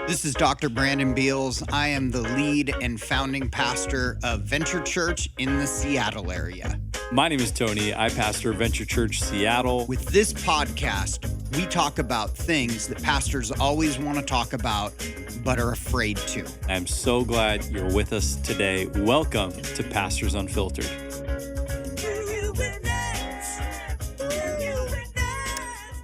This is Dr. Brandon Beals. I am the lead and founding pastor of Venture Church in the Seattle area. My name is Tony. I pastor Venture Church Seattle. With this podcast, we talk about things that pastors always want to talk about but are afraid to. I'm so glad you're with us today. Welcome to Pastors Unfiltered.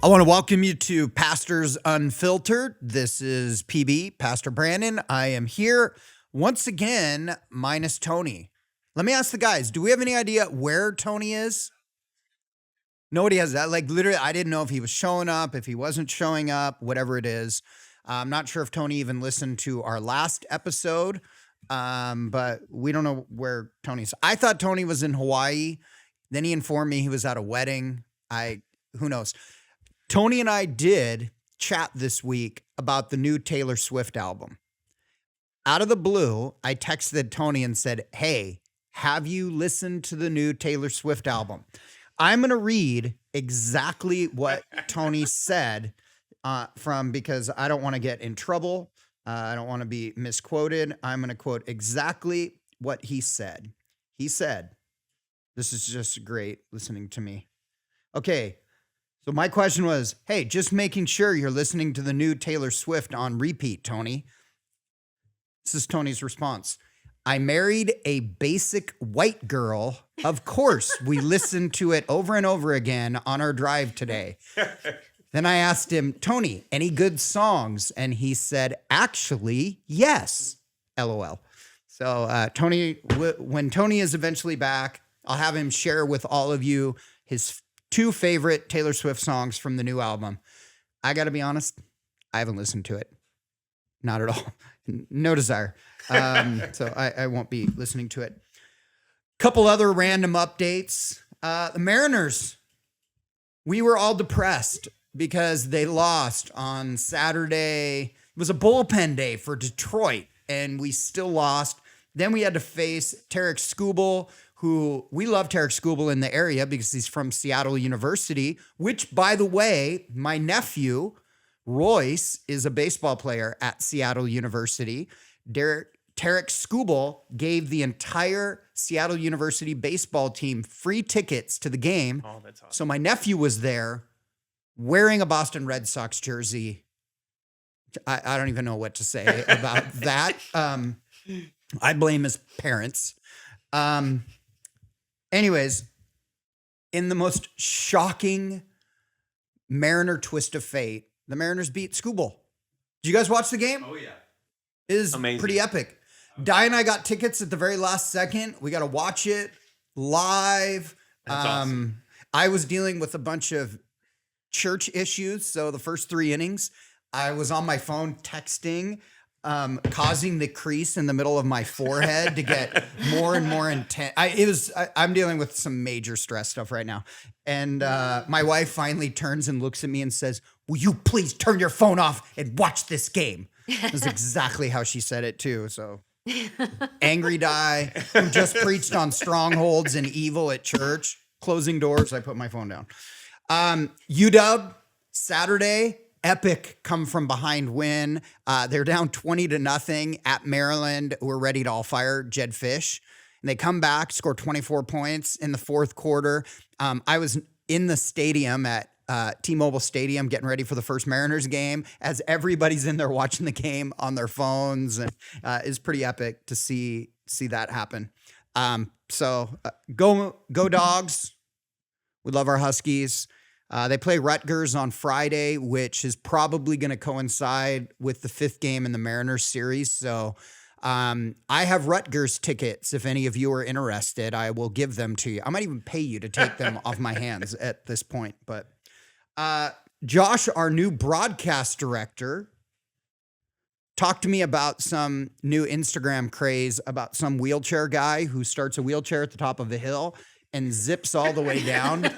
I want to welcome you to Pastors Unfiltered. This is PB, Pastor Brandon. I am here once again, minus Tony. Let me ask the guys, do we have any idea where Tony is? Nobody has that. Like literally, I didn't know if he was showing up, if he wasn't showing up, whatever it is. I'm not sure if Tony even listened to our last episode, but we don't know where Tony's. I thought Tony was in Hawaii. Then he informed me he was at a wedding. Who knows? Tony and I did chat this week about the new Taylor Swift album. Out of the blue, I texted Tony and said, hey, have you listened to the new Taylor Swift album? I'm going to read exactly what Tony said because I don't want to get in trouble. I don't want to be misquoted. I'm going to quote exactly what he said. He said, this is just great listening to me. Okay. So my question was, hey, just making sure you're listening to the new Taylor Swift on repeat, Tony. This is Tony's response. I married a basic white girl. Of course, we listened to it over and over again on our drive today. Then I asked him, Tony, any good songs? And he said, actually, yes. LOL. So Tony, when Tony is eventually back, I'll have him share with all of you his two favorite Taylor Swift songs from the new album. I got to be honest, I haven't listened to it. Not at all. No desire. So I won't be listening to it. Couple other random updates. The Mariners, we were all depressed because they lost on Saturday. It was a bullpen day for Detroit, and we still lost. Then we had to face Tarek Skubal, who we love Tarek Skubal in the area because he's from Seattle University, which, by the way, my nephew, Royce, is a baseball player at Seattle University. Tarek Skubal gave the entire Seattle University baseball team free tickets to the game. Oh, that's awesome. So my nephew was there wearing a Boston Red Sox jersey. I don't even know what to say about that. I blame his parents. Anyways, in the most shocking Mariner twist of fate, the Mariners beat Skubal. Did you guys watch the game? Oh, yeah. It is Amazing. pretty epic. Di and I got tickets at the very last second. We got to watch it live. That's awesome. I was dealing with a bunch of church issues. So the first 3 innings, I was on my phone texting, causing the crease in the middle of my forehead to get more and more intense. I'm dealing with some major stress stuff right now. And my wife finally turns and looks at me and says, will you please turn your phone off and watch this game? That's exactly how she said it too. So angry Di, who just preached on strongholds and evil at church, closing doors. I put my phone down. UW, Saturday, epic come from behind win. They're down 20-0 at Maryland. We're ready to all fire Jed Fish. And they come back, score 24 points in the fourth quarter. I was in the stadium at T-Mobile Stadium getting ready for the first Mariners game as everybody's in there watching the game on their phones. And it's pretty epic to see that happen. So go Dogs. We love our Huskies. They play Rutgers on Friday, which is probably going to coincide with the 5th game in the Mariners series. So I have Rutgers tickets. If any of you are interested, I will give them to you. I might even pay you to take them off my hands at this point. But Josh, our new broadcast director, talked to me about some new Instagram craze about some wheelchair guy who starts a wheelchair at the top of a hill and zips all the way down.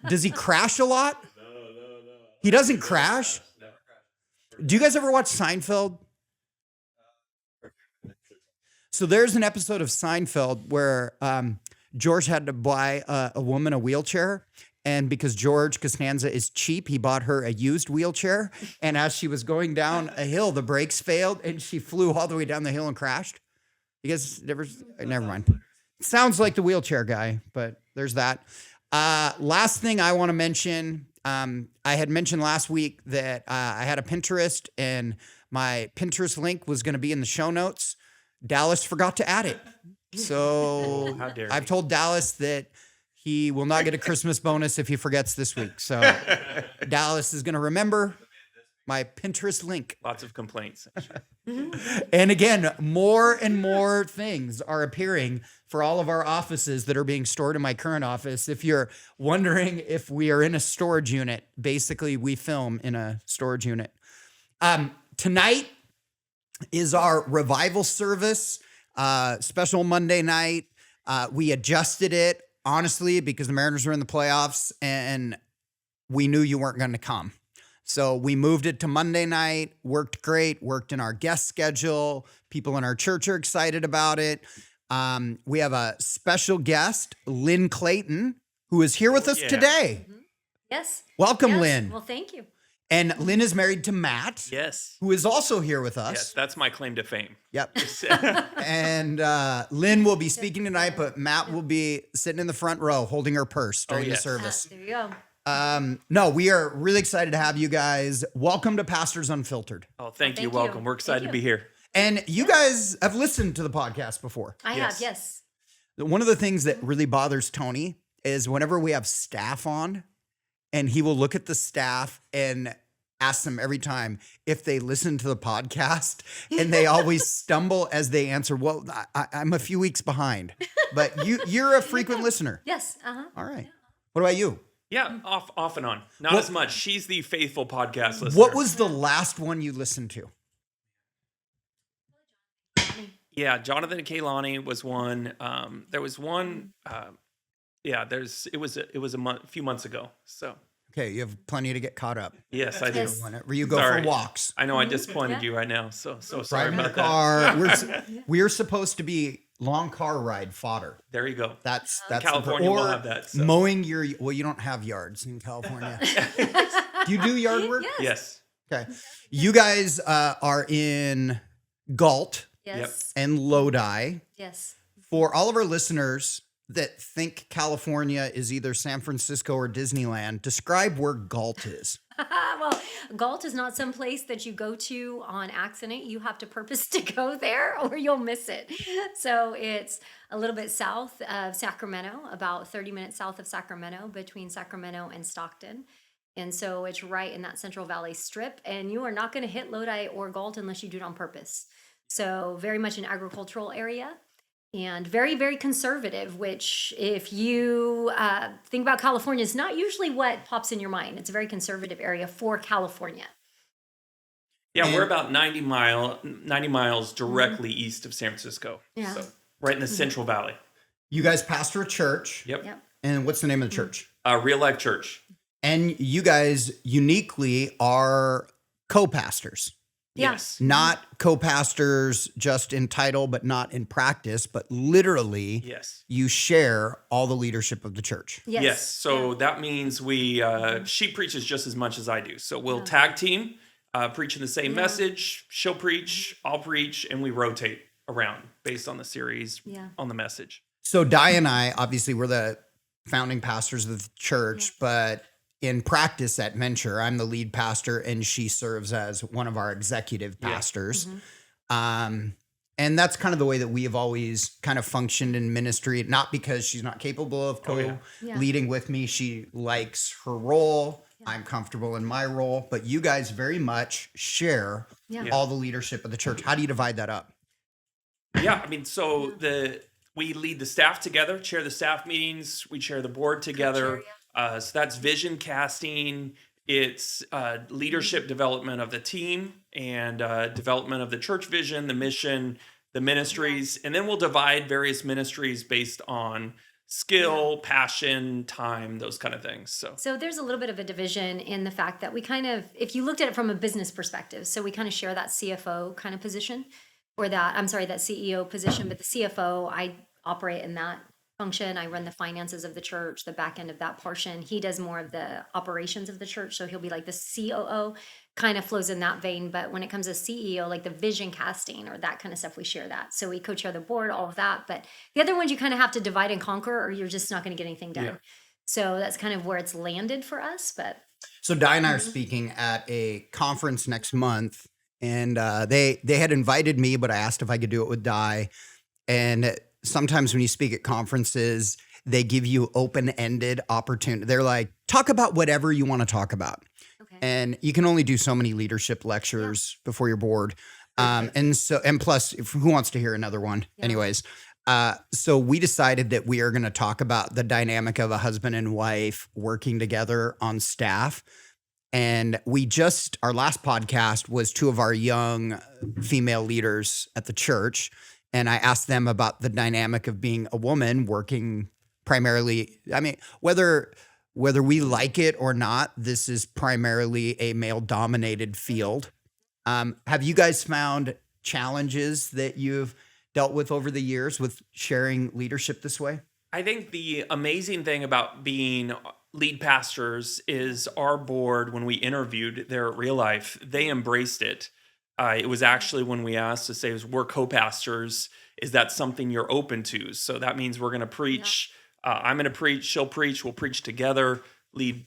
Does he crash a lot? No. He doesn't crash? Never crash. Do you guys ever watch Seinfeld? So there's an episode of Seinfeld where George had to buy a woman a wheelchair, And because George Costanza is cheap, he bought her a used wheelchair. And as she was going down a hill, the brakes failed and she flew all the way down the hill and crashed. You guys never mind. Sounds like the wheelchair guy, but there's that. Last thing I want to mention, I had mentioned last week that I had a Pinterest and my Pinterest link was going to be in the show notes. Dallas forgot to add it. So How dare I've you. told Dallas that he will not get a Christmas bonus if he forgets this week. So Dallas is going to remember my Pinterest link. Lots of complaints. And again, more and more things are appearing for all of our offices that are being stored in my current office. If you're wondering if we are in a storage unit, basically we film in a storage unit. Tonight is our revival service, special Monday night. We adjusted it, honestly, because the Mariners were in the playoffs and we knew you weren't going to come. So we moved it to Monday night, worked great, worked in our guest schedule. People in our church are excited about it. We have a special guest, Lynn Clayton, who is here with us today. Yes. Welcome, Yes. Lynn. Well, thank you. And Lynn is married to Matt, Yes. who is also here with us. Yes, that's my claim to fame. Yep. And Lynn will be speaking tonight, but Matt will be sitting in the front row holding her purse during the yes. service. There you go. No, we are really excited to have you guys. Welcome to Pastors Unfiltered. Oh, thank you. thank you. Welcome. We're excited to Thank be you. here. And you guys have listened to the podcast before. I Yes. have, yes. One of the things that really bothers Tony is whenever we have staff on, and he will look at the staff and ask them every time if they listen to the podcast, and they always stumble as they answer, well, I'm a few weeks behind. But you're a frequent listener. Yes. Uh-huh. All right. What about you? Yeah, off and on. Not What- as much. She's the faithful podcast listener. What was the last one you listened to? Yeah, Jonathan and Kaylani was one. There was one. It was a few months ago. So Okay, you have plenty to get caught up. yes, I do. Yes. Whenever you go Sorry. for walks. I know I disappointed Yeah. you right now. So sorry Driving the about that. car. We're supposed to be long car ride fodder. There you go. That's California or will have that, so. mowing your. Well, you don't have yards in California. Do you do yard work? Yes. Yes. Okay. You guys are in Galt Yes. and Lodi. Yes. For all of our listeners that think California is either San Francisco or Disneyland, describe where Galt is. Well, Galt is not some place that you go to on accident. You have to purpose to go there or you'll miss it. So it's a little bit south of Sacramento, about 30 minutes south of Sacramento, between Sacramento and Stockton. And so it's right in that Central Valley strip. And you are not going to hit Lodi or Galt unless you do it on purpose. So very much an agricultural area. And very, very conservative, which if you think about California, is not usually what pops in your mind. It's a very conservative area for California. Yeah, we're about 90 miles directly east of San Francisco. Yeah. So right in the Central Valley. You guys pastor a church. Yep. Yep. And what's the name of the church? Real life church. And you guys uniquely are co-pastors. Yeah. Yes. Not co-pastors just in title, but not in practice, but literally Yes. you share all the leadership of the church. Yes. So that means she preaches just as much as I do. So we'll tag team, preaching the same message. She'll preach, I'll preach, and we rotate around based on the series, on the message. So Di and I, obviously, we're the founding pastors of the church, but in practice at Venture, I'm the lead pastor and she serves as one of our executive pastors. And that's kind of the way that we have always kind of functioned in ministry, not because she's not capable of leading with me. She likes her role. I'm comfortable in my role, but you guys very much share all the leadership of the church. How do you divide that up? Yeah. I mean, so we lead the staff together, chair the staff meetings. We chair the board together. So that's vision casting. It's leadership development of the team and development of the church vision, the mission, the ministries. And then we'll divide various ministries based on skill, passion, time, those kind of things. So there's a little bit of a division in the fact that we kind of, if you looked at it from a business perspective, so we kind of share that CFO kind of position, or that CEO position, but the CFO, I operate in that function. I run the finances of the church, the back end of that portion. He does more of the operations of the church. So he'll be like the COO, kind of flows in that vein. But when it comes to CEO, like the vision casting or that kind of stuff, we share that. So we co-chair the board, all of that. But the other ones you kind of have to divide and conquer, or you're just not going to get anything done. Yeah. So that's kind of where it's landed for us. But So Di and I are speaking at a conference next month, and they had invited me, but I asked if I could do it with Di. And sometimes when you speak at conferences, they give you open-ended opportunity. They're like, talk about whatever you want to talk about. okay. And you can only do so many leadership lectures before you're bored. And plus, who wants to hear another one? Yeah. Anyways, so we decided that we are going to talk about the dynamic of a husband and wife working together on staff. And our last podcast was two of our young female leaders at the church. And I asked them about the dynamic of being a woman working primarily. I mean, whether we like it or not, this is primarily a male-dominated field. Have you guys found challenges that you've dealt with over the years with sharing leadership this way? I think the amazing thing about being lead pastors is our board, when we interviewed their real life, they embraced it. It was actually when we asked to say, we're co-pastors, is that something you're open to? So that means we're going to preach. I'm going to preach, she'll preach, we'll preach together, lead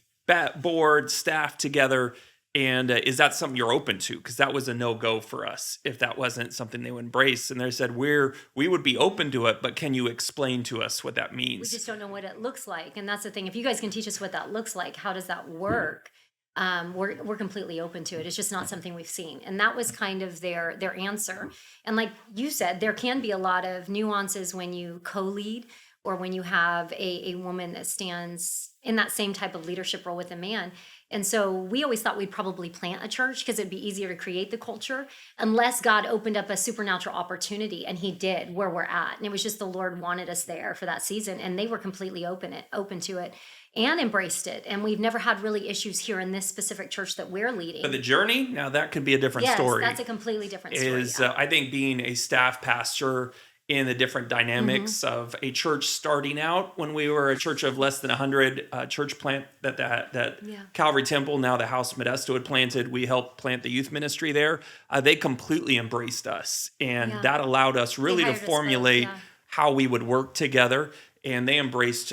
board, staff together. And is that something you're open to? Because that was a no-go for us if that wasn't something they would embrace. And they said, we would be open to it, but can you explain to us what that means? We just don't know what it looks like. And that's the thing. If you guys can teach us what that looks like, how does that work? We're completely open to it. It's just not something we've seen. And that was kind of their answer. And like you said, there can be a lot of nuances when you co-lead or when you have a woman that stands in that same type of leadership role with a man. And so we always thought we'd probably plant a church because it'd be easier to create the culture unless God opened up a supernatural opportunity, and he did, where we're at. And it was just the Lord wanted us there for that season, and they were completely open to it and embraced it. And we've never had really issues here in this specific church that we're leading. But the journey, now that could be a different story. Yes, that's a completely different story. I think being a staff pastor in the different dynamics of a church starting out, when we were a church of less than 100, church plant that Calvary Temple, now the House Modesto had planted. We helped plant the youth ministry there. They completely embraced us, and that allowed us really to formulate how we would work together. And they embraced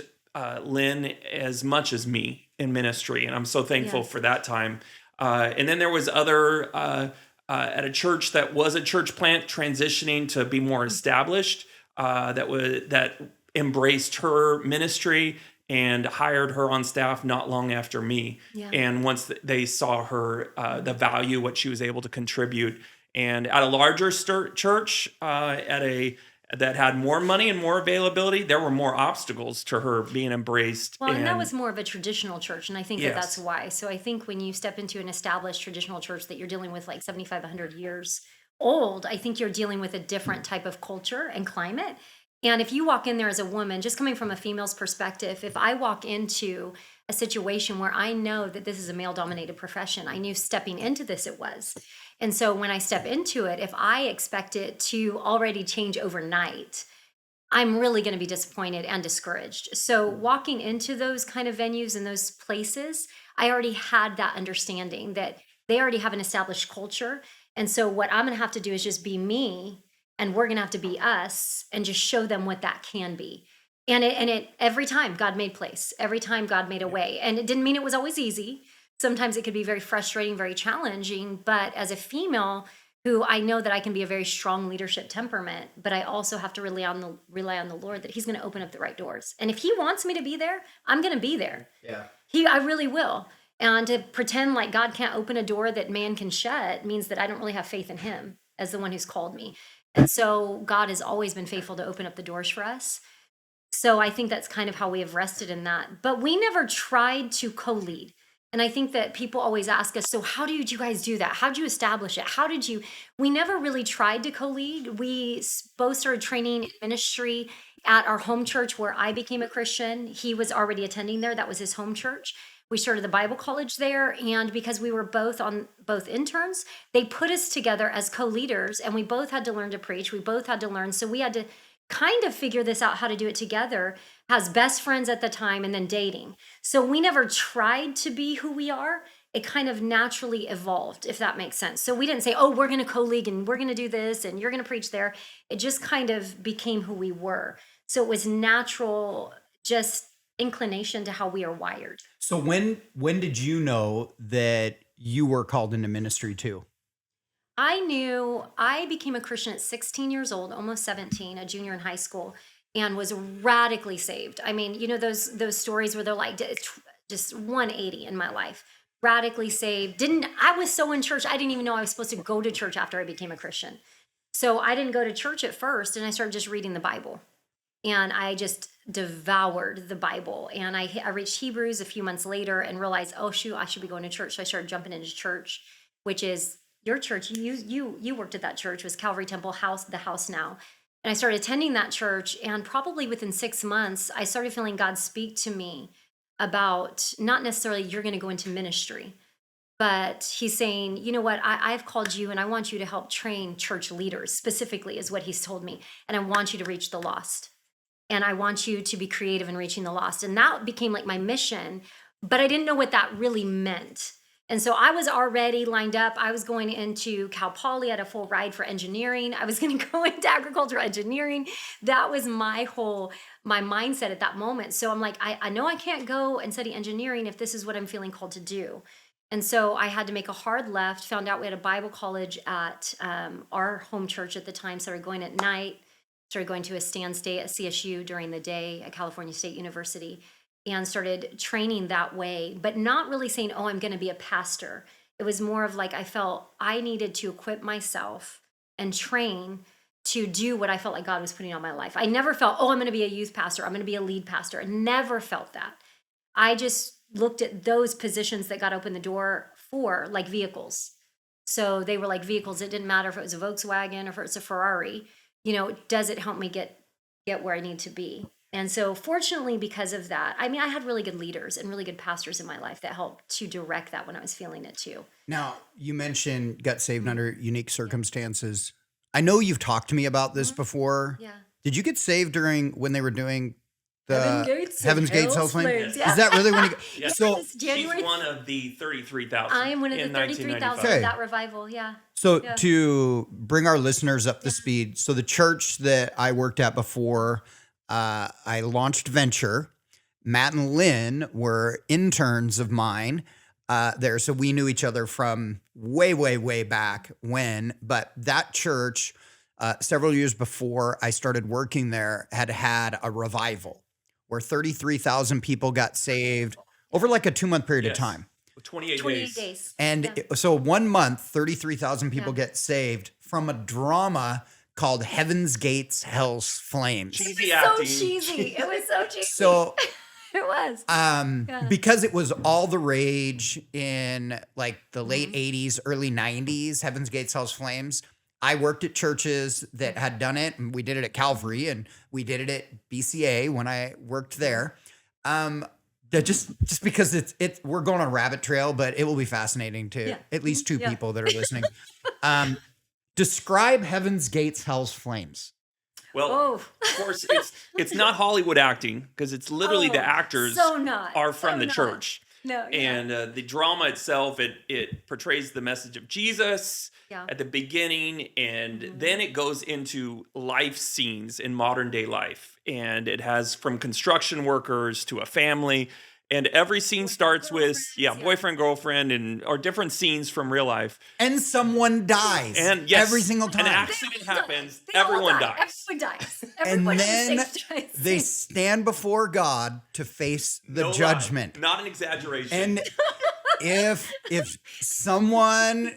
Lynn as much as me in ministry, and I'm so thankful for that time. And then there was other at a church that was a church plant transitioning to be more established, that embraced her ministry and hired her on staff not long after me. And once they saw her, the value, what she was able to contribute, and at a larger church, that had more money and more availability, there were more obstacles to her being embraced. Well, and that was more of a traditional church, and I think that's why. So I think when you step into an established traditional church that you're dealing with like 7,500 years old, I think you're dealing with a different type of culture and climate. And if you walk in there as a woman, just coming from a female's perspective, if I walk into a situation where I know that this is a male-dominated profession, I knew stepping into this it was. And so when I step into it, if I expect it to already change overnight, I'm really going to be disappointed and discouraged. So walking into those kind of venues and those places, I already had that understanding that they already have an established culture. And so what I'm going to have to do is just be me, and we're going to have to be us and just show them what that can be. And it every time God made place, every time God made a way. And it didn't mean it was always easy. Sometimes it could be very frustrating, very challenging. But as a female who I know that I can be a very strong leadership temperament, but I also have to rely on the Lord that he's going to open up the right doors. And if he wants me to be there, I'm going to be there. I really will. And to pretend like God can't open a door that man can shut means that I don't really have faith in him as the one who's called me. And so God has always been faithful to open up the doors for us. So I think that's kind of how we have rested in that. But we never tried to co-lead. And I think that people always ask us, so how did you guys do that? How did you establish it? We never really tried to co-lead. We both started training in ministry at our home church where I became a Christian. He was already attending there. That was his home church. We started the Bible college there. And because we were both interns, they put us together as co-leaders, and we both had to learn to preach. We both had to learn. So we had to kind of figure this out, how to do it together, has best friends at the time and then dating. So we never tried to be who we are. It kind of naturally evolved, if that makes sense. So we didn't say, oh, we're going to co-league and we're going to do this and you're going to preach there. It just kind of became who we were. So it was natural, just inclination to how we are wired. So when did you know that you were called into ministry too? I became a Christian at 16 years old, almost 17, a junior in high school, and was radically saved. I mean, those stories where they're like just 180 in my life. Radically saved. I was so in church, I didn't even know I was supposed to go to church after I became a Christian. So I didn't go to church at first, and I started just reading the Bible. And I just devoured the Bible. And I reached Hebrews a few months later and realized, oh shoot, I should be going to church. So I started jumping into church, which is your church. You worked at that church. It was Calvary Temple House, the house now. And I started attending that church. And probably within 6 months, I started feeling God speak to me about not necessarily you're going to go into ministry, but he's saying, you know what, I've called you and I want you to help train church leaders specifically is what he's told me. And I want you to reach the lost. And I want you to be creative in reaching the lost. And that became like my mission, but I didn't know what that really meant. And so I was already lined up. I was going into Cal Poly at a full ride for engineering. I was going to go into agricultural engineering. That was my mindset at that moment. So I'm like, I know I can't go and study engineering if this is what I'm feeling called to do. And so I had to make a hard left, found out we had a Bible college at our home church at the time, started going at night, started going to a stand stay at CSU during the day at California State University, and started training that way, but not really saying, oh, I'm going to be a pastor. It was more of like I felt I needed to equip myself and train to do what I felt like God was putting on my life. I never felt, oh, I'm going to be a youth pastor. I'm going to be a lead pastor. I never felt that. I just looked at those positions that God opened the door for like vehicles. So they were like vehicles. It didn't matter if it was a Volkswagen or if it's a Ferrari. Does it help me get where I need to be? And so fortunately, because of that, I mean, I had really good leaders and really good pastors in my life that helped to direct that when I was feeling it too. Now, you mentioned got saved under unique circumstances. I know you've talked to me about this before. Yeah. Did you get saved when they were doing the Heaven's Gates Hell's Flame? Flames, yeah. Is that really when you Yes. So She's one of the 33,000. I am one of the 33,000 Okay. of that revival. Yeah. So Yeah. to bring our listeners up to speed, so the church that I worked at before, I launched Venture. Matt and Lynn were interns of mine there. So we knew each other from way, way, way back when. But that church, several years before I started working there, had a revival where 33,000 people got saved over like a 2-month period of time. 28 days. And so 1 month, 33,000 people get saved from a drama called Heaven's Gates, Hell's Flames. Cheesy So acting. cheesy. It was so cheesy. So it was. because it was all the rage in like the late 80s, early 90s, Heaven's Gates, Hell's Flames. I worked at churches that had done it, and we did it at Calvary, and we did it at BCA when I worked there. That just because we're going on a rabbit trail, but it will be fascinating to at least two people that are listening. Describe Heaven's Gates, Hell's Flames. Well, of course, it's not Hollywood acting because it's literally the actors are from the church. No, and the drama itself, it portrays the message of Jesus at the beginning, and then it goes into life scenes in modern day life, and it has from construction workers to a family, and every scene starts with boyfriend, girlfriend, or different scenes from real life, and someone dies, and yes, every single time an accident happens, everyone dies. Everyone dies. And Everybody then dies. they stand before God to face the No judgment. lie. Not an exaggeration. And if someone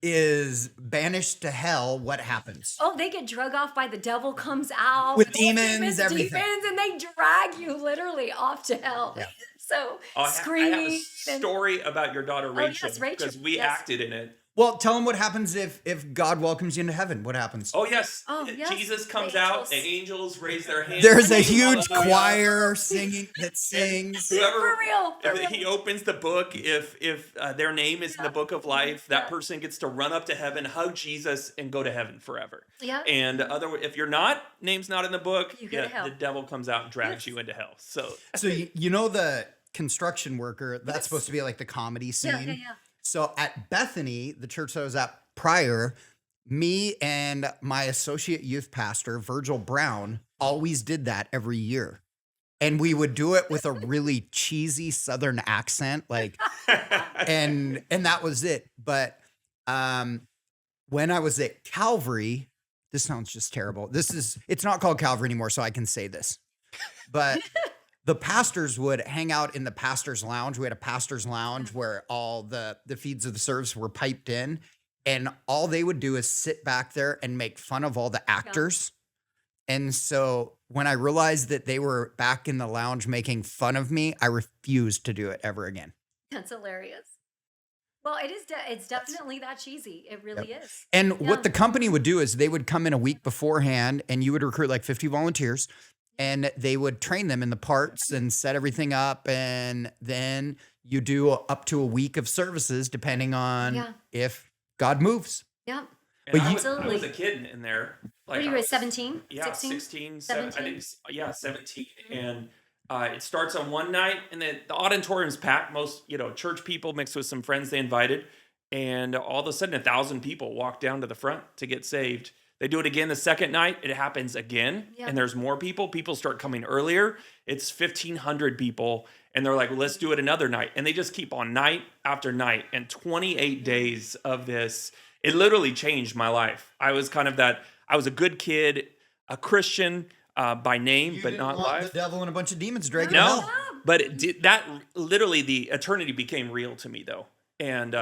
is banished to hell, what happens? Oh, they get drug off by the devil, comes out With demons, everything. demons, and they drag you literally off to hell. Yeah. So I have screaming. a story about your daughter Rachel, yes, Rachel. because we Yes. acted in it. Well, tell them what happens if God welcomes you into heaven. What happens? Oh yes. Oh, yes. Jesus comes The out. angels. The angels raise their hands. There's a sing huge hallelujah. choir singing that sings. Whoever, For real, for if real. he opens the book, if their name is in the book of life, that Yeah. person gets to run up to heaven, hug Jesus, and go to heaven forever. Yeah. And if you're not, name's not in the book, You go to hell. the devil comes out and drags you into hell. So So you know the construction worker, that's Yes. supposed to be like the comedy scene. Yeah. So at Bethany, the church that I was at prior, me and my associate youth pastor, Virgil Brown, always did that every year. And we would do it with a really cheesy Southern accent, like, and that was it. But when I was at Calvary, this sounds just terrible. It's not called Calvary anymore, so I can say this. But the pastors would hang out in the pastor's lounge. We had a pastor's lounge where all the feeds of the service were piped in. And all they would do is sit back there and make fun of all the actors. And so when I realized that they were back in the lounge making fun of me, I refused to do it ever again. That's hilarious. Well, it's definitely that cheesy. It really is. And Yeah. what the company would do is they would come in a week beforehand and you would recruit like 50 volunteers and they would train them in the parts and set everything up. And then you do up to a week of services depending on Yeah. if God moves. Yeah. And But I you- was Absolutely. a kid in there. What Like are I you at, was- 17? Yeah, 16, 17. 17. And it starts on one night, and the auditorium's packed. Most, church people mixed with some friends they invited. And all of a sudden, 1,000 people walk down to the front to get saved. They do it again the second night. It happens again, Yeah. and there's more people. People start coming earlier. It's 1,500 people, and they're like, well, let's do it another night. And they just keep on night after night. And 28 days of this, it literally changed my life. I was I was a good kid, a Christian by name, but not life. The devil and a bunch of demons dragging No, hell. but it did, that literally the eternity became real to me though. And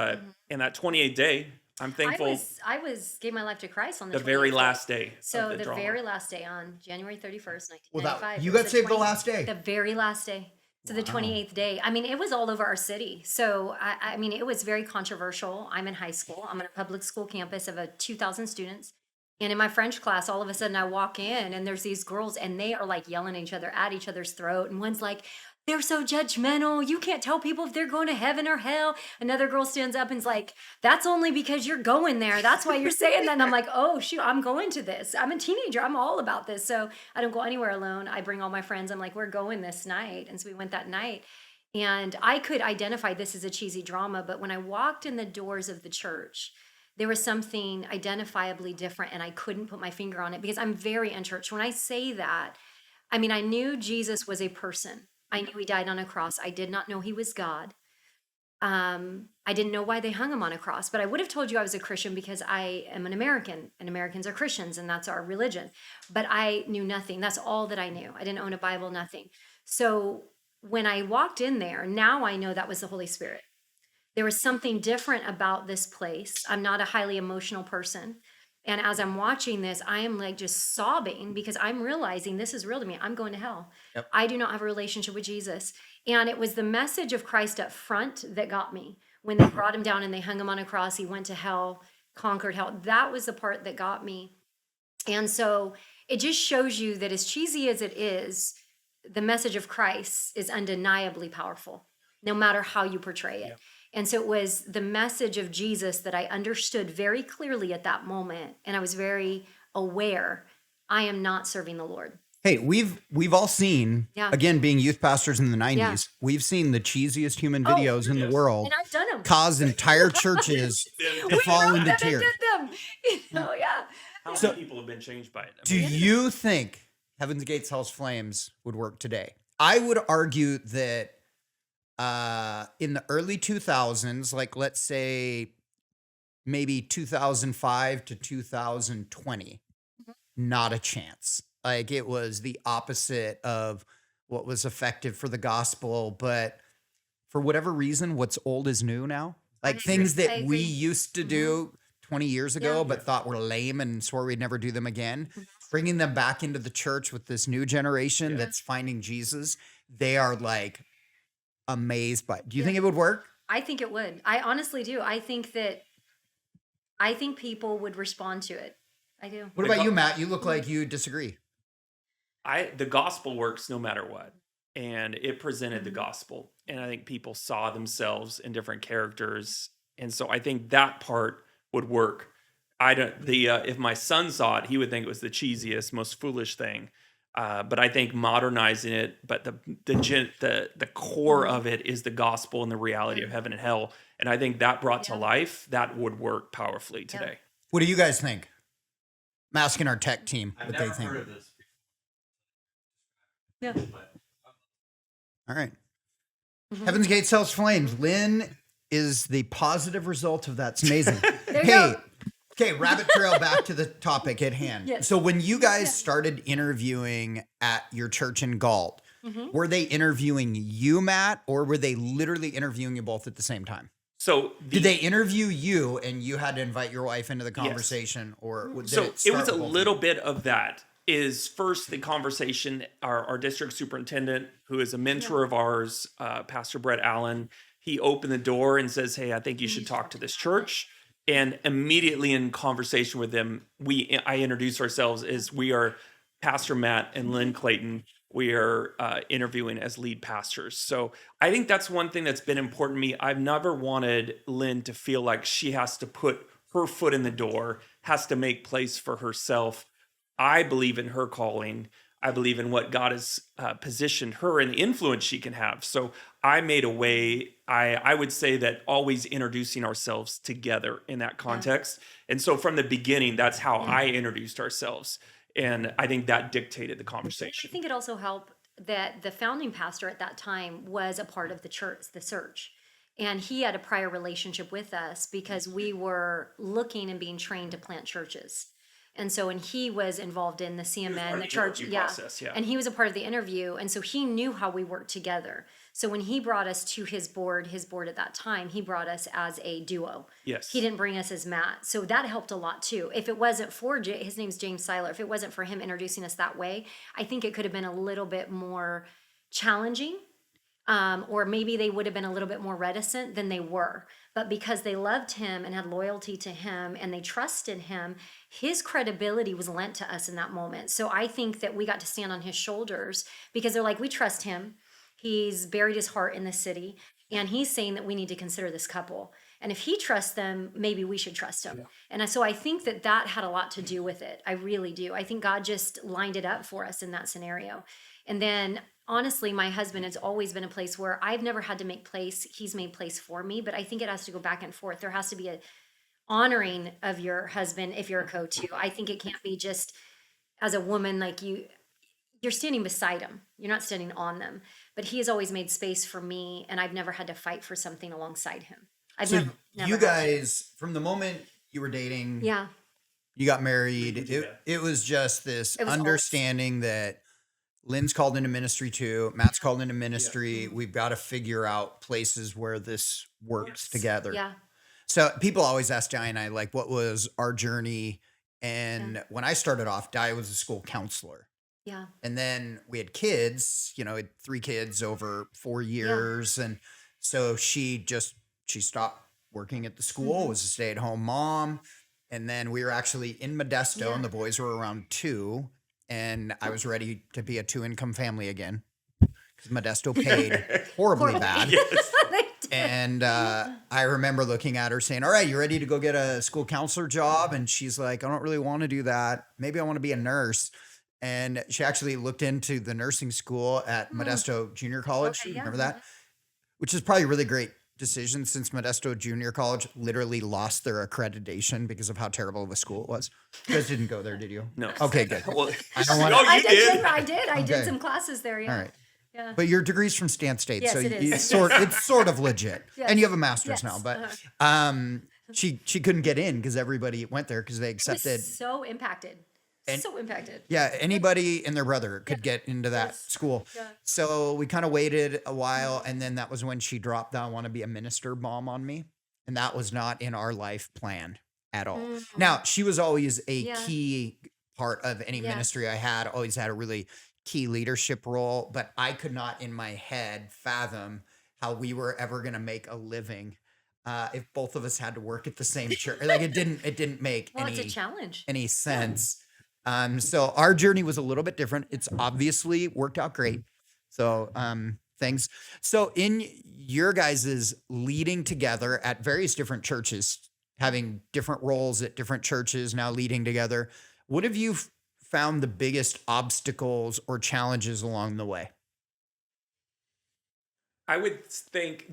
in that 28th day, I'm thankful. I gave my life to Christ on The 28th very day. last day. So of the drama. very last day on January 31st, Well, 1995. you it was got saved the last day. The very last day. So the 28th day. I mean, it was all over our city. So, I mean, it was very controversial. I'm in high school. I'm on a public school campus of 2,000 students. And in my French class, all of a sudden I walk in and there's these girls and they are like yelling at each other, at each other's throat. And one's like, they're so judgmental. You can't tell people if they're going to heaven or hell. Another girl stands up and's like, that's only because you're going there. That's why you're saying that. And I'm like, oh, shoot, I'm going to this. I'm a teenager. I'm all about this. So I don't go anywhere alone. I bring all my friends. I'm like, we're going this night. And so we went that night. And I could identify this as a cheesy drama. But when I walked in the doors of the church, there was something identifiably different. And I couldn't put my finger on it because I'm very in church. When I say that, I mean, I knew Jesus was a person. I knew he died on a cross. I did not know he was God. I didn't know why they hung him on a cross, but I would have told you I was a Christian because I am an American and Americans are Christians and that's our religion. But I knew nothing. That's all that I knew. I didn't own a Bible, nothing. So when I walked in there, now I know that was the Holy Spirit. There was something different about this place. I'm not a highly emotional person. And as I'm watching this, I am like just sobbing because I'm realizing this is real to me. I'm going to hell. Yep. I do not have a relationship with Jesus. And it was the message of Christ up front that got me. When they brought him down and they hung him on a cross, he went to hell, conquered hell. That was the part that got me. And so it just shows you that as cheesy as it is, the message of Christ is undeniably powerful, no matter how you portray it. Yeah. And so it was the message of Jesus that I understood very clearly at that moment. And I was very aware, I am not serving the Lord. Hey, we've all seen, Yeah. again, being youth pastors in the 90s, Yeah. we've seen the cheesiest human videos in the yes. world And I've done them. cause entire churches to fall into tears. Did them. Yeah. How So- many people have been changed by it? I Do mean, you think Heaven's Gates, Hell's Flames would work today? I would argue that in the early 2000s, like let's say maybe 2005 to 2020, not a chance. Like it was the opposite of what was effective for the gospel. But for whatever reason, what's old is new now. Like I things agree. that I we agree. used to do 20 years ago, Yeah. but thought were lame and swore we'd never do them again. Bringing them back into the church with this new generation that's finding Jesus, they are like amazed by. Do you think it would work? I think it would. I honestly do. I think that I think people would respond to it. I do. What about you, Matt? You look like you disagree. The gospel works no matter what. And it presented the Mhm. gospel. And I think people saw themselves in different characters. And so I think that part would work. I don't if my son saw it, he would think it was the cheesiest, most foolish thing. But I think modernizing it, but the core of it is the gospel and the reality of heaven and hell. And I think that brought to Yeah. life, that would work powerfully Yeah. today. What do you guys think? I'm asking our tech team what they think. of this. Yeah. All right. Mhm. Heaven's Gate sells flames. Lynn is the positive result of that. It's amazing. There you go. Okay, rabbit trail back to the topic at hand. Yes. So when you guys Yeah. started interviewing at your church in Galt, Mhm. were they interviewing you, Matt, or were they literally interviewing you both at the same time? So Did they interview you and you had to invite your wife into the Yes. conversation, or did So it it start was a with both of little you? bit of that. Is first the conversation, our district superintendent, who is a mentor of ours, Pastor Brett Allen, he opened the door and says, "Hey, I think you should talk to this church." And immediately in conversation with them, I introduce ourselves as we are Pastor Matt and Lynn Clayton. We are interviewing as lead pastors. So I think that's one thing that's been important to me. I've never wanted Lynn to feel like she has to put her foot in the door, has to make place for herself. I believe in her calling. I believe in what God has positioned her and the influence she can have. So I made a way, I would say that always introducing ourselves together in that context. And so from the beginning, that's how I introduced ourselves. And I think that dictated the I conversation. think it also helped that the founding pastor at that time was a part of the church, the search. And he had a prior relationship with us because we were looking and being trained to plant churches. And so, and he was involved in the CMN, part of the the church, interview process, yeah. And he was a part of the interview. And so he knew how we worked together. So when he brought us to his board at that time, he brought us as a duo. Yes. He didn't bring us as Matt. So that helped a lot too. If it wasn't for his name's James Seiler, if it wasn't for him introducing us that way, I think it could have been a little bit more challenging. Or maybe they would have been a little bit more reticent than they were. But because they loved him and had loyalty to him and they trusted him, his credibility was lent to us in that moment. So I think that we got to stand on his shoulders because they're like, we trust him. He's buried his heart in the city. And he's saying that we need to consider this couple. And if he trusts them, maybe we should trust him. And so I think that that had a lot to do with it. I really do. I think God just lined it up for us in that scenario. And then honestly, my husband has always been a place where I've never had to make place. He's made place for me, but I think it has to go back and forth. There has to be a honoring of your husband if you're a co-2. I think it can't be just as a woman, like you're standing beside him. You're not standing on them. But he has always made space for me, and I've never had to fight for something alongside him. So never you had to. guys, from the moment you were dating, Yeah. you got married, it was just this It was always- understanding that Lynn's called into ministry too. Matt's called into ministry. We've got to figure out places where this works together. Yeah. So people always ask Di and I, like, what was our journey? And when I started off, Di was a school counselor. Yeah. And then we had kids, had 3 kids over 4 years. And so she stopped working at the school, was a stay-at-home mom. And then we were actually in Modesto and the boys were around 2. And I was ready to be a 2-income family again because Modesto paid horribly bad. They did. And I remember looking at her saying, all right, you ready to go get a school counselor job? And she's like, I don't really want to do that. Maybe I want to be a nurse. And she actually looked into the nursing school at Modesto Junior College. Okay, yeah. Remember that? Which is probably a really great decision since Modesto Junior College literally lost their accreditation because of how terrible of a school it was. You guys didn't go there, did you? No. Okay, good. Well, I don't want no, to. you did. I did. I Okay. did some classes there. Yeah. All right. Yeah. But your degree's from Stan State, Yes, so it is. it's sort of legit. Yes. And you have a master's Yes, now, but uh-huh. she couldn't get in because everybody went there because they It was accepted. so impacted. And- So impacted. Yeah, anybody and their brother could get into that Yes. school. Yeah. So we kind of waited a while, and then that was when she dropped the "I want to be a minister" bomb on me, and that was not in our life plan at all. Now she was always a Yeah. key part of any Yeah. ministry I had. Always had a really key leadership role, but I could not in my head fathom how we were ever going to make a living if both of us had to work at the same church. Like it didn't make Well, it's a challenge. any sense. So our journey was a little bit different. It's obviously worked out great. So thanks. So in your guys' leading together at various different churches, having different roles at different churches, now leading together, what have you found the biggest obstacles or challenges along the way? I would think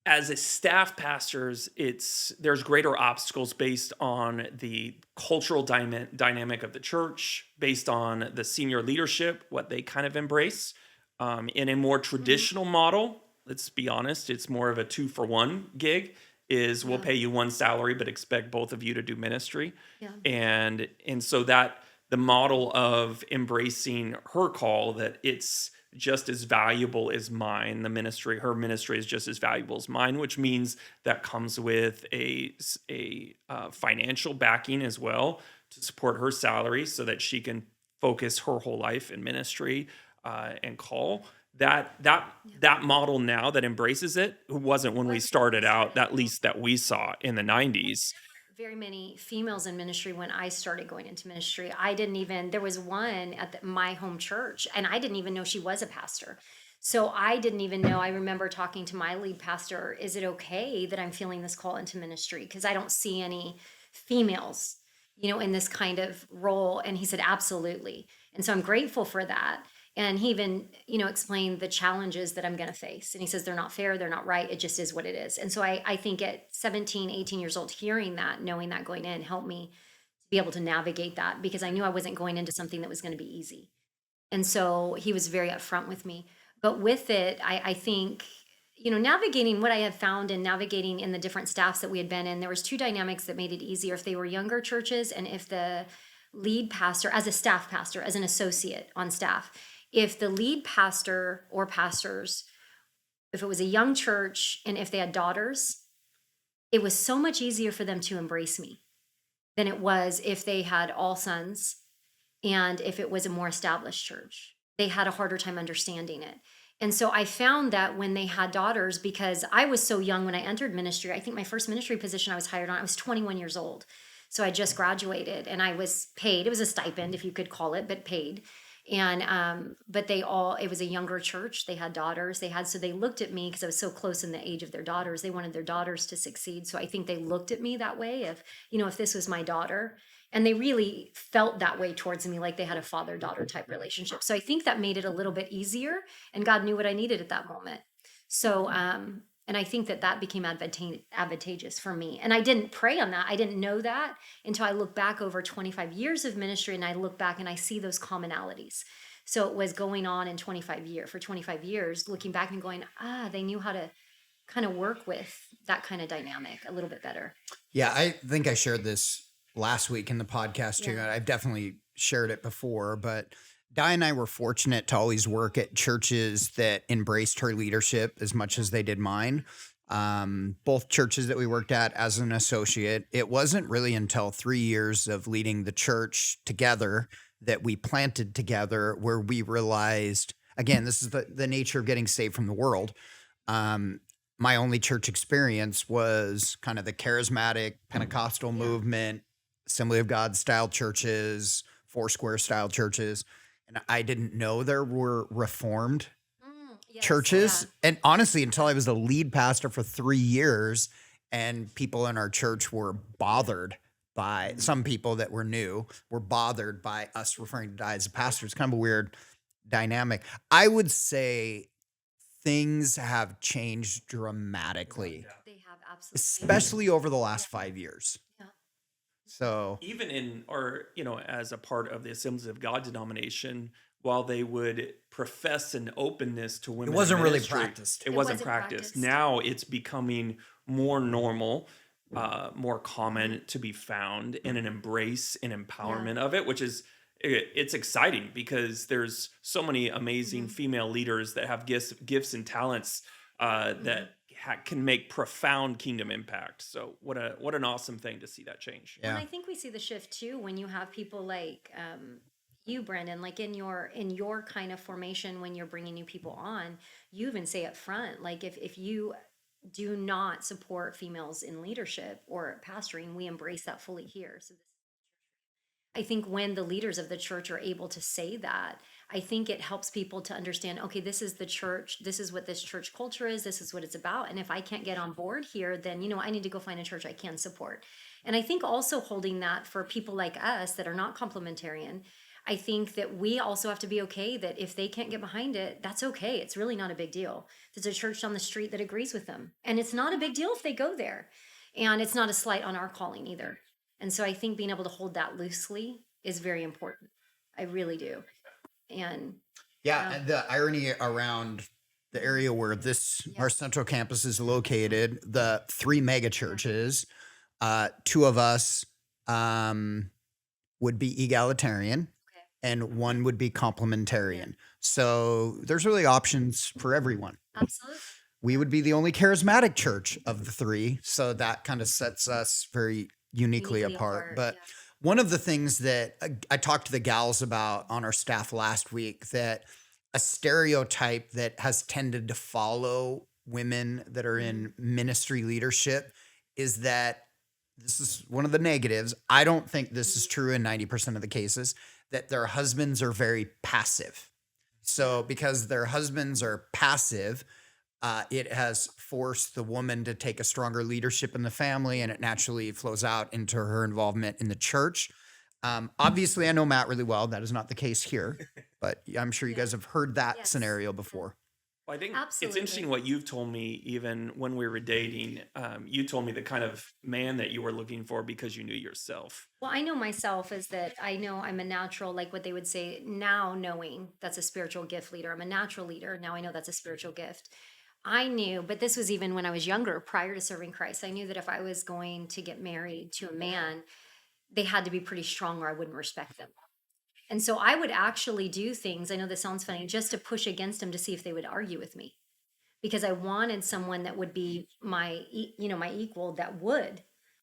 as a staff pastors, there's greater obstacles based on the cultural dynamic of the church, based on the senior leadership, what they kind of embrace. In a more traditional model, let's be honest, it's more of a 2-for-1 gig. We'll pay you one salary, but expect both of you to do ministry. Yeah. And so that the model of embracing her call, that it's just as valuable as mine, her ministry is just as valuable as mine, which means that comes with a financial backing as well to support her salary so that she can focus her whole life in ministry and call. That model now that embraces it wasn't when we started out, at least that we saw in the 90s. Very many females in ministry when I started going into ministry. There was one at my home church, and I didn't even know she was a pastor. So I didn't even know. I remember talking to my lead pastor, is it okay that I'm feeling this call into ministry? Because I don't see any females, in this kind of role. And he said, absolutely. And so I'm grateful for that. And he even, explained the challenges that I'm going to face. And he says, they're not fair, they're not right. It just is what it is. And so I think at 17, 18 years old, hearing that, knowing that going in helped me to be able to navigate that, because I knew I wasn't going into something that was going to be easy. And so he was very upfront with me. But with it, I think, navigating what I had found and navigating in the different staffs that we had been in, there was two dynamics that made it easier. If they were younger churches, and if the lead pastor, as a staff pastor, as an associate on staff, if the lead pastor or pastors, if it was a young church and if they had daughters, it was so much easier for them to embrace me than it was if they had all sons and if it was a more established church. They had a harder time understanding it. And so I found that when they had daughters, because I was so young when I entered ministry, I think my first ministry position I was hired on, I was 21 years old. So I just graduated and I was paid. It was a stipend, if you could call it, but paid. And but it was a younger church. They had daughters. So they looked at me because I was so close in the age of their daughters. They wanted their daughters to succeed. So I think they looked at me that way of, if this was my daughter. And they really felt that way towards me, like they had a father-daughter type relationship. So I think that made it a little bit easier, and God knew what I needed at that moment. So, and I think that became advantageous for me. And I didn't pray on that. I didn't know that until I look back over 25 years of ministry, and I look back and I see those commonalities. So it was going on for 25 years, looking back and going, they knew how to kind of work with that kind of dynamic a little bit better. Yeah, I think I shared this last week in the podcast too. Yeah. I've definitely shared it before, but Di and I were fortunate to always work at churches that embraced her leadership as much as they did mine. Both churches that we worked at as an associate, it wasn't really until 3 years of leading the church together that we planted together where we realized, again, this is the nature of getting saved from the world. My only church experience was kind of the charismatic Pentecostal movement, Assembly of God style churches, Foursquare style churches. And I didn't know there were Reformed churches. Yeah. And honestly, until I was the lead pastor for 3 years, and people in our church were bothered by, some people that were new were bothered by us referring to Di as a pastor. It's kind of a weird dynamic. I would say things have changed dramatically. They have, absolutely. Especially over the last 5 years. Yeah. So even as a part of the Assemblies of God denomination, while they would profess an openness to women, it wasn't really ministry, practiced. It wasn't practiced. Now it's becoming more normal, more common to be found, and an embrace and empowerment of it, which is, it's exciting because there's so many amazing female leaders that have gifts and talents that can make profound kingdom impact. So what an awesome thing to see that change. Yeah. And I think we see the shift too when you have people like you, Brendan, like in your kind of formation, when you're bringing new people on, you even say up front, like if you do not support females in leadership or pastoring. We embrace that fully here. So I think when the leaders of the church are able to say that, I think it helps people to understand, okay, this is the church, this is what this church culture is, this is what it's about. And if I can't get on board here, then, I need to go find a church I can support. And I think also holding that for people like us that are not complementarian, I think that we also have to be okay that if they can't get behind it, that's okay. It's really not a big deal. There's a church down the street that agrees with them. And it's not a big deal if they go there. And it's not a slight on our calling either. And so I think being able to hold that loosely is very important. I really do. And And the irony around the area where our central campus is located, the 3 mega churches, 2 of us would be egalitarian and 1 would be complementarian. So there's really options for everyone. Absolutely. We would be the only charismatic church of the 3. So that kind of sets us very uniquely apart. But one of the things that I talked to the gals about on our staff last week, that a stereotype that has tended to follow women that are in ministry leadership is that this is one of the negatives. I don't think this is true in 90% of the cases, that their husbands are very passive. So because their husbands are passive, it has forced the woman to take a stronger leadership in the family, and it naturally flows out into her involvement in the church. Obviously, I know Matt really well. That is not the case here, but I'm sure you guys have heard that scenario before. Well, I think Absolutely. it's interesting what you've told me, even when we were dating. You told me the kind of man that you were looking for because you knew yourself. Well, I know myself is that I know I'm a natural, like what they would say now, knowing that's a spiritual gift leader. I'm a natural leader. Now I know that's a spiritual gift. I knew, but this was even when I was younger, prior to serving Christ. I knew that if I was going to get married to a man, they had to be pretty strong or I wouldn't respect them. And so I would actually do things, I know this sounds funny, just to push against them to see if they would argue with me. Because I wanted someone that would be my equal, that would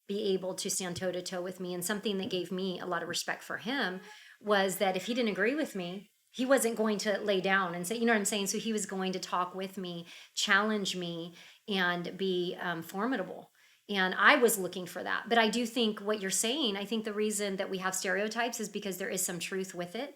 be able to stand toe to toe with me. And something that gave me a lot of respect for him was that if he didn't agree with me, he wasn't going to lay down and say, you know what I'm saying? So he was going to talk with me, challenge me, and be formidable. And I was looking for that. But I do think what you're saying, I think the reason that we have stereotypes is because there is some truth with it,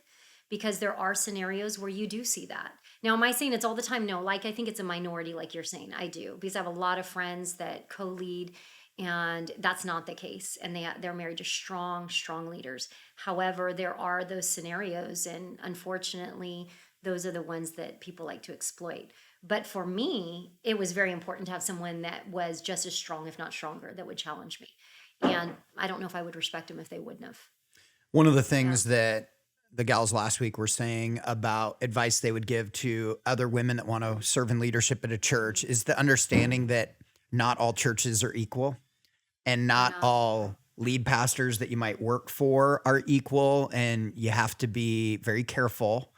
because there are scenarios where you do see that. Now, am I saying it's all the time? No, I think it's a minority, like you're saying. I do, because I have a lot of friends that co-lead, and that's not the case. And they're married to strong leaders. However, there are those scenarios, and unfortunately, those are the ones that people like to exploit. But for me, it was very important to have someone that was just as strong, if not stronger, that would challenge me. And I don't know if I would respect them if they wouldn't have. One of the things that the gals last week were saying about advice they would give to other women that want to serve in leadership at a church is the understanding that not all churches are equal, and not all lead pastors that you might work for are equal. And you have to be very careful,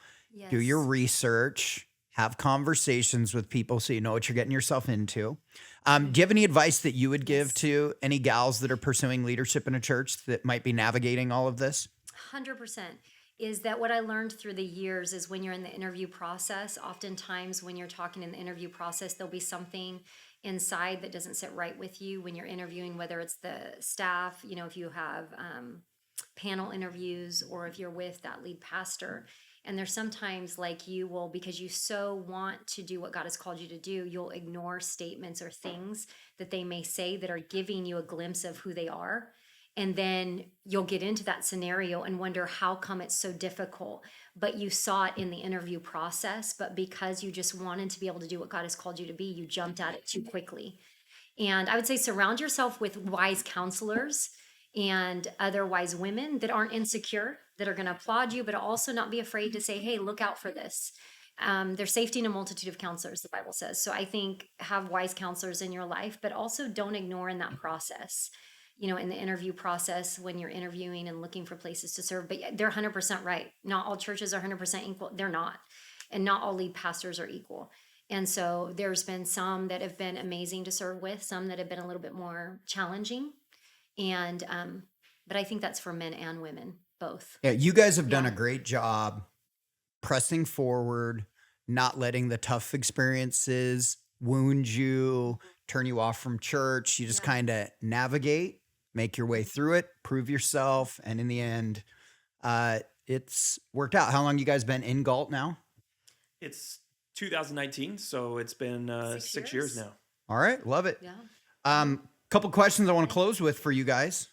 do your research, have conversations with people so you know what you're getting yourself into. Do you have any advice that you would give to any gals that are pursuing leadership in a church that might be navigating all of this? 100%. Is that what I learned through the years is when you're in the interview process, oftentimes when you're talking in the interview process, there'll be something inside that doesn't sit right with you when you're interviewing, whether it's the staff, if you have panel interviews, or if you're with that lead pastor. And there's sometimes like you will, because you so want to do what God has called you to do, you'll ignore statements or things that they may say that are giving you a glimpse of who they are. And then you'll get into that scenario and wonder how come it's so difficult, but you saw it in the interview process, but because you just wanted to be able to do what God has called you to be, you jumped at it too quickly. And I would say surround yourself with wise counselors and other wise women that aren't insecure, that are going to applaud you, but also not be afraid to say, hey, look out for this. There's safety in a multitude of counselors, the Bible says. So I think have wise counselors in your life, but also don't ignore in that process. In the interview process when you're interviewing and looking for places to serve. But they're 100% right. Not all churches are 100% equal. They're not. And not all lead pastors are equal. And so there's been some that have been amazing to serve with, some that have been a little bit more challenging. And but I think that's for men and women, both. Yeah, you guys have done a great job pressing forward, not letting the tough experiences wound you, turn you off from church. You just kind of navigate, make your way through it, prove yourself. And in the end, it's worked out. How long you guys been in Galt now? It's 2019, so it's been 6 years now. All right. Love it. Yeah. Couple questions I want to close with for you guys.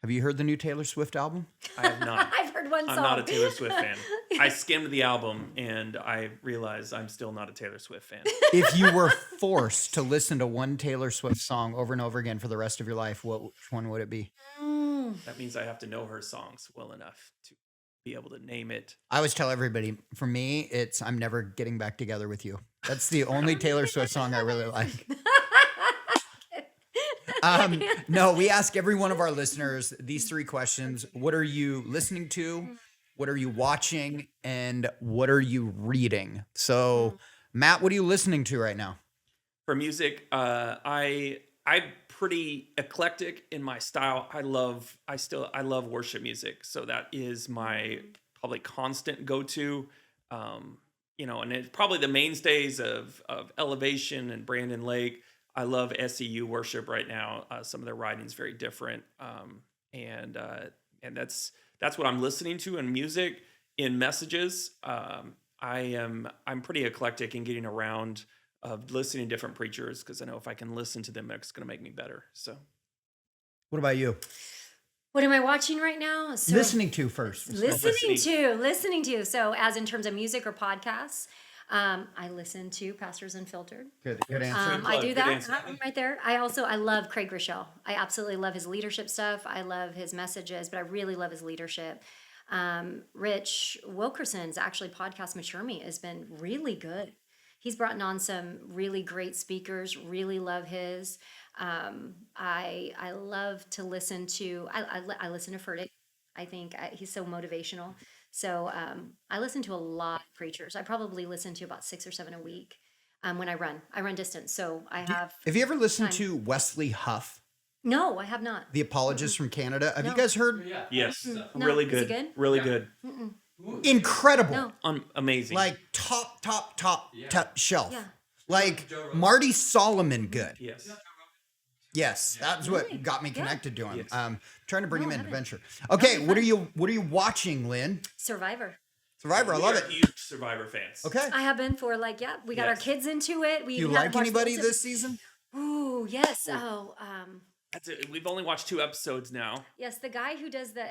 Have you heard the new Taylor Swift album? I have not. I've heard one song. I'm not a Taylor Swift fan. I skimmed the album and I realized I'm still not a Taylor Swift fan. If you were forced to listen to one Taylor Swift song over and over again for the rest of your life, which one would it be? That means I have to know her songs well enough to be able to name it. I always tell everybody, for me, it's I'm Never Getting Back Together with You. That's the only Taylor Swift song I really like. No, we ask every one of our listeners these three questions. What are you listening to? What are you watching? And what are you reading? So, Matt, what are you listening to right now? For music, I'm pretty eclectic in my style. I love worship music. So that is my probably constant go-to. And it's probably the mainstays of Elevation and Brandon Lake. I love SEU worship right now. Some of their writing is very different, and that's what I'm listening to in music. In messages, I'm pretty eclectic in getting around of listening to different preachers because I know if I can listen to them, it's going to make me better. So, What about you? What am I watching right now? So Listening to first. listening to. So as in terms of music or podcasts, I listen to Pastors Unfiltered. Good answer. I do Good that answer. right there. I love Craig Rochelle. I absolutely love his leadership stuff. I love his messages, but I really love his leadership. Rich Wilkerson's actually podcast Mature Me has been really good. He's brought on some really great speakers. Really love his. I love to listen to. I listen to Furtick. I think he's so motivational. So I listen to a lot of preachers. I probably listen to about 6 or 7 a week when I run. I run distance, so I have. Have you ever listened time. to Wesley Huff, No, I have not. the apologist from Canada? Have you No. guys heard? yes, No, really is good, it good? really good, Incredible. No. Amazing. Like top shelf. Yeah. Like Marty Solomon good. yes. Yes, that's what Really? got me Yeah. connected to him. Yes. Trying to bring No, him I into haven't. venture. Okay, what are you watching, Lynn? Survivor. Survivor, I We love are it. huge Survivor fans. Okay. I have been for we got our Yes. kids into it. We Do you even had like to watch anybody the- this season? Ooh, yes. Oh, That's it. We've only watched 2 episodes now. yes. The guy who does the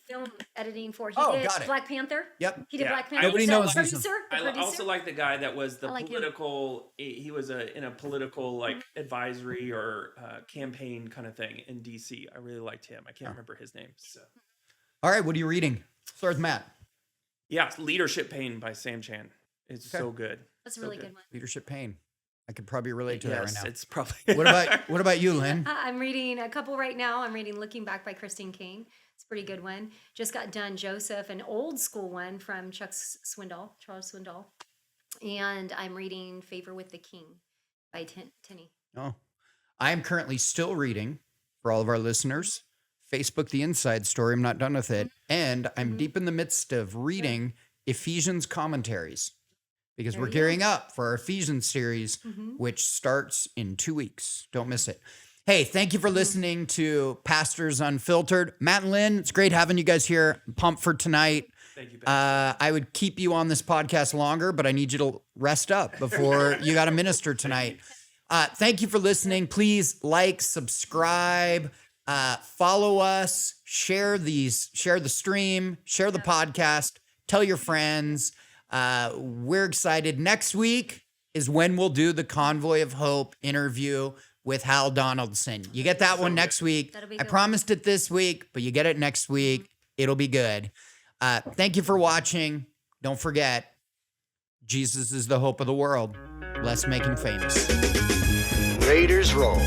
film editing for Oh, did got it. Black Panther. Yep. He did Yeah. Black Panther. Nobody He's knows the this producer. The I producer. also like the guy that was the I like him. political. He was in a political advisory or campaign kind of thing in DC. I really liked him. I can't remember his name. So All right, what are you reading? Start with Matt. yeah, Leadership Pain by Sam Chan. It's Okay. so good. That's a So really good one. Leadership Pain. I could probably relate to that Yes, right now. it's probably. What about you, Lynn? I'm reading a couple right now. I'm reading Looking Back by Christine King. It's a pretty good one. Just got done Joseph, an old school one from Charles Swindoll. And I'm reading Favor with the King by Tinney. Oh, I am currently still reading, for all of our listeners, Facebook The Inside Story. I'm not done with it. And I'm deep in the midst of reading Ephesians commentaries because There we're you gearing up for our Ephesians series, which starts in 2 weeks. Don't miss it. Hey, thank you for listening to Pastors Unfiltered. Matt and Lynn, it's great having you guys here. I'm pumped for tonight. Thank you, Ben. I would keep you on this podcast longer, but I need you to rest up before you got to minister tonight. Thank you for listening. Please like, subscribe, follow us, share the stream, share the podcast, tell your friends. We're excited. Next week is when we'll do the Convoy of Hope interview with Hal Donaldson. You get that one next week. That'll be I good. promised it this week, but you get it next week. It'll be good. Thank you for watching. Don't forget, Jesus is the hope of the world. Let's make him famous. Raiders roll.